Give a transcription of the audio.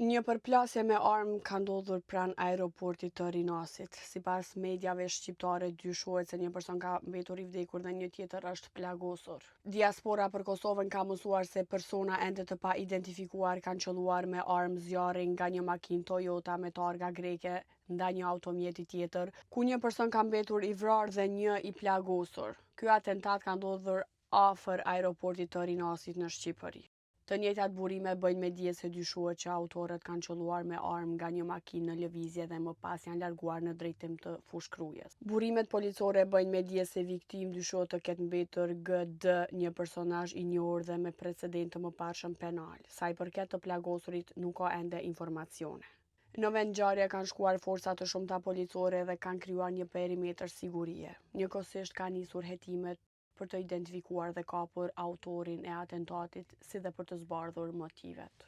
Një përplasje me armë ka ndodhur pranë aeroportit të Rinasit. Sipas mediave shqiptare, dyshohet se një person ka mbetur i vdekur dhe një tjetër është plagosur. Diaspora për Kosovën ka mësuar se persona ende të pa identifikuar kanë qelluar me armë zjarri nga një makinë Toyota me targa greke ndaj një automjeti tjetër, ku një person ka mbetur i vrarë dhe një i plagosur. Ky atentat ka ndodhur afër aeroportit të Rinasit në Shqipëri. Të njëjtat burime bëjnë me dije se dyshohet që autorët kanë qelluar me armë nga një makinë në lëvizje dhe më pas janë larguar në drejtim të fushkrujes. Burimet policore bëjnë me dije se viktimë dyshohet të ketë mbetur GD, një personazh i njohur dhe me precedent të mëparshëm penal. Sa i përket të plagosurit, nuk ka ende informacione. Në vend ngjarje kanë shkuar forca të shumta policore dhe kanë krijuar një perimetër sigurie. Njëkohësisht kanë nisur hetimet për të identifikuar dhe kapur autorin e atentatit, si dhe për të zbardhur motivet.